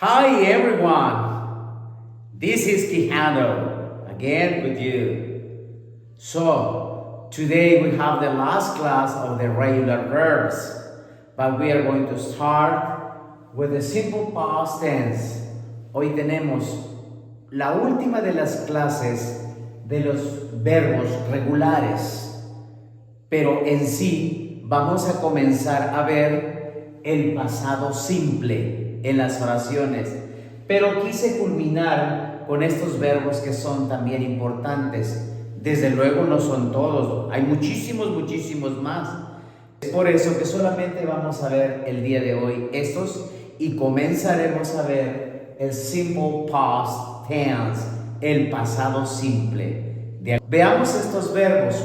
Hi everyone, this is Quijano again with you. So, today we have the last class of the regular verbs, but we are going to start with the simple past tense. Hoy tenemos la última de las clases de los verbos regulares, pero en sí vamos a comenzar a ver el pasado simple en las oraciones, pero quise culminar con estos verbos que son también importantes. Desde luego no son todos, hay muchísimos más. Es por eso que solamente vamos a ver el día de hoy estos y comenzaremos a ver el simple past tense, el pasado simple. Veamos estos verbos.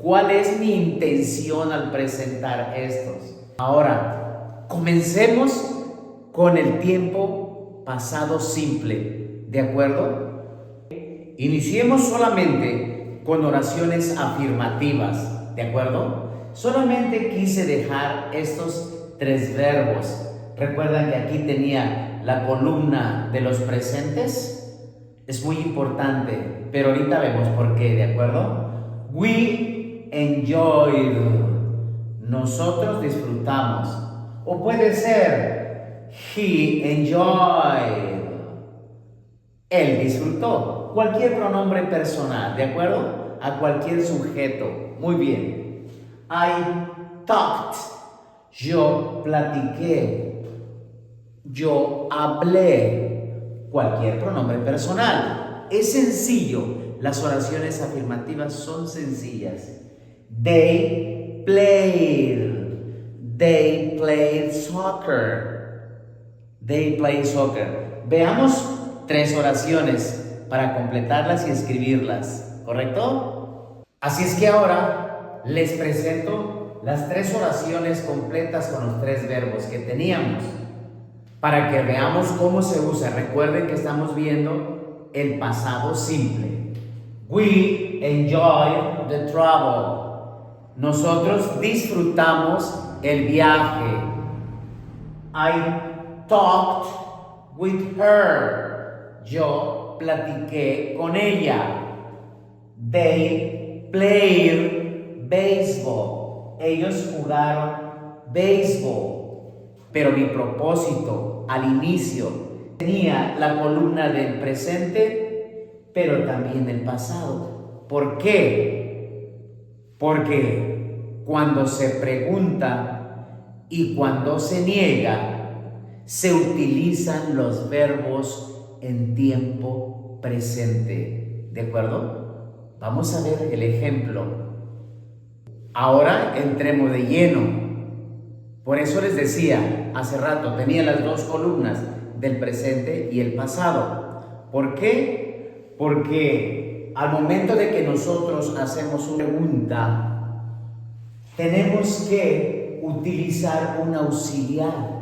¿Cuál es mi intención al presentar estos? Ahora, comencemos con el tiempo pasado simple, ¿de acuerdo? Iniciemos solamente con oraciones afirmativas, ¿de acuerdo? Solamente quise dejar estos tres verbos. ¿Recuerdan que aquí tenía la columna de los presentes? Es muy importante, pero ahorita vemos por qué, ¿de acuerdo? We enjoyed. Nosotros disfrutamos. O puede ser he enjoyed. Él disfrutó. Cualquier pronombre personal, ¿de acuerdo? A cualquier sujeto. Muy bien. I talked. Yo platiqué. Yo hablé. Cualquier pronombre personal. Es sencillo. Las oraciones afirmativas son sencillas. They played. They played soccer. They play soccer. Veamos tres oraciones para completarlas y escribirlas, ¿correcto? Así es que ahora les presento las tres oraciones completas con los tres verbos que teníamos para que veamos cómo se usa. Recuerden que estamos viendo el pasado simple. We enjoyed the travel. Nosotros disfrutamos el viaje. I talked with her. Yo platiqué con ella. They played baseball. Ellos jugaron béisbol. Pero mi propósito al inicio tenía la columna del presente, pero también del pasado. ¿Por qué? Porque cuando se pregunta y cuando se niega, se utilizan los verbos en tiempo presente. ¿De acuerdo? Vamos a ver el ejemplo. Ahora entremos de lleno. Por eso les decía hace rato, tenía las dos columnas del presente y el pasado. ¿Por qué? Porque al momento de que nosotros hacemos una pregunta, tenemos que utilizar un auxiliar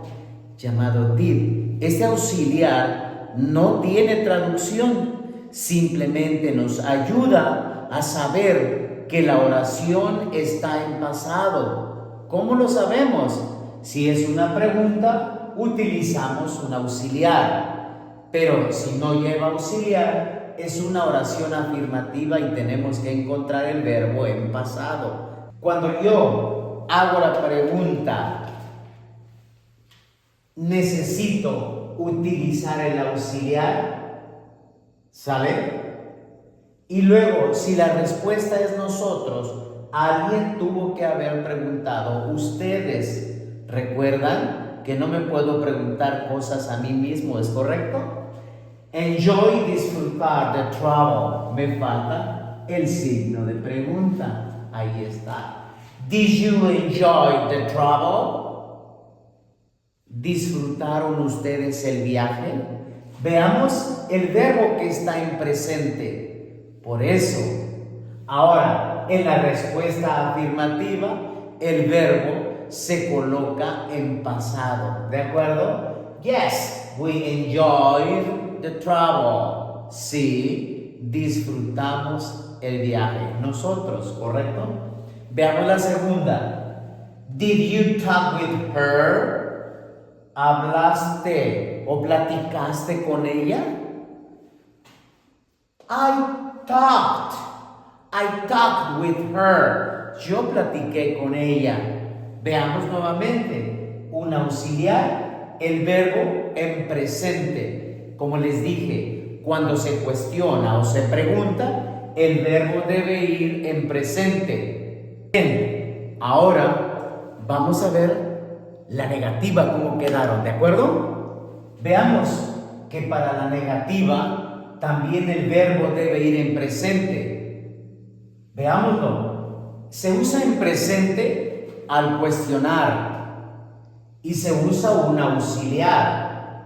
llamado did. Este auxiliar no tiene traducción, simplemente nos ayuda a saber que la oración está en pasado. ¿Cómo lo sabemos? Si es una pregunta, utilizamos un auxiliar, pero si no lleva auxiliar, es una oración afirmativa y tenemos que encontrar el verbo en pasado. Cuando yo hago la pregunta, necesito utilizar el auxiliar, ¿sale? Y luego, si la respuesta es nosotros, alguien tuvo que haber preguntado ustedes. ¿Recuerdan que no me puedo preguntar cosas a mí mismo? ¿Es correcto? Enjoy, disfrutar, the travel. Me falta el signo de pregunta. Ahí está. Did you enjoy the travel? ¿Disfrutaron ustedes el viaje? Veamos el verbo que está en presente. Por eso, ahora, en la respuesta afirmativa, el verbo se coloca en pasado. ¿De acuerdo? Yes, we enjoyed the travel. Sí, disfrutamos el viaje. Nosotros, ¿correcto? Veamos la segunda. Did you talk with her? ¿Hablaste o platicaste con ella? I talked with her. Yo platiqué con ella. Veamos nuevamente. Un auxiliar, el verbo en presente. Como les dije, cuando se cuestiona o se pregunta, el verbo debe ir en presente. Bien, ahora vamos a ver la negativa, cómo quedaron, ¿de acuerdo? Veamos que para la negativa también el verbo debe ir en presente. Veámoslo. Se usa en presente al cuestionar y se usa un auxiliar.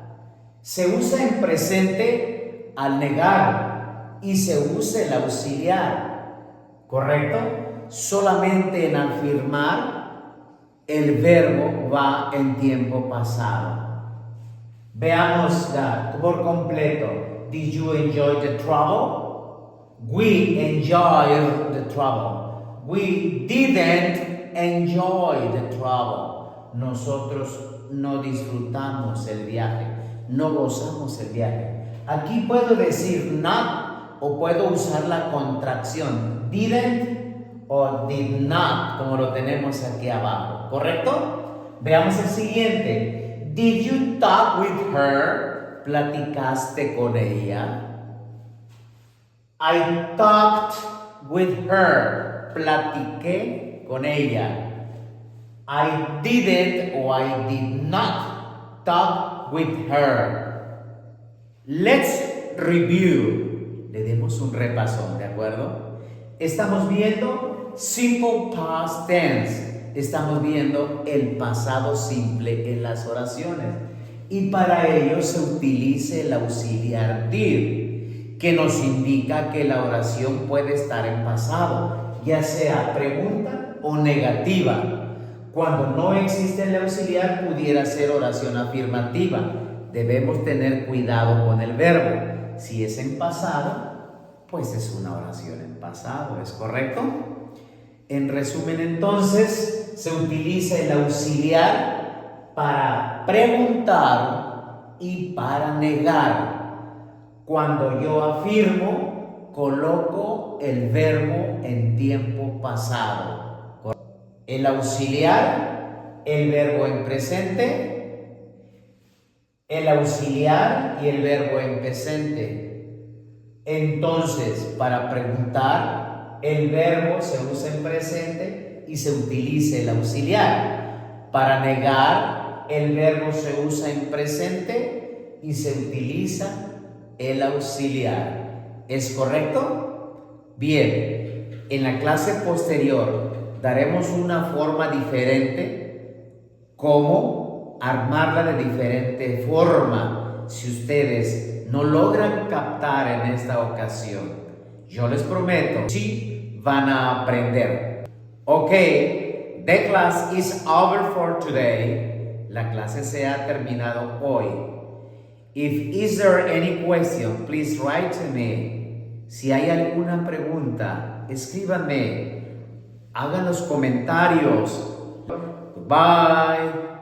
Se usa en presente al negar y se usa el auxiliar. ¿Correcto? Solamente en afirmar el verbo va en tiempo pasado. Veamos por completo. Did you enjoy the travel? We enjoyed the travel. We didn't enjoy the travel. Nosotros no disfrutamos el viaje, no gozamos el viaje. Aquí puedo decir not o puedo usar la contracción didn't o did not, como lo tenemos aquí abajo, ¿correcto? Veamos el siguiente. Did you talk with her? ¿Platicaste con ella? I talked with her. Platiqué con ella. I didn't o I did not talk with her. Let's review. Le demos un repasón, ¿de acuerdo? Estamos viendo simple past tense. Estamos viendo el pasado simple en las oraciones. Y para ello se utiliza el auxiliar did, que nos indica que la oración puede estar en pasado, ya sea pregunta o negativa. Cuando no existe el auxiliar, pudiera ser oración afirmativa. Debemos tener cuidado con el verbo. Si es en pasado, pues es una oración en pasado, ¿es correcto? En resumen, entonces, se utiliza el auxiliar para preguntar y para negar. Cuando yo afirmo, coloco el verbo en tiempo pasado. El auxiliar, el verbo en presente, el auxiliar y el verbo en presente. Entonces, para preguntar, el verbo se usa en presente y se utiliza el auxiliar. Para negar, el verbo se usa en presente y se utiliza el auxiliar. ¿Es correcto? Bien, en la clase posterior daremos una forma diferente, cómo armarla de diferente forma. Si ustedes no logran captar en esta ocasión, yo les prometo, sí van a aprender. Ok, the class is over for today. La clase se ha terminado hoy. Is there any question, please write to me. Si hay alguna pregunta, escríbanme. Hagan los comentarios. Bye.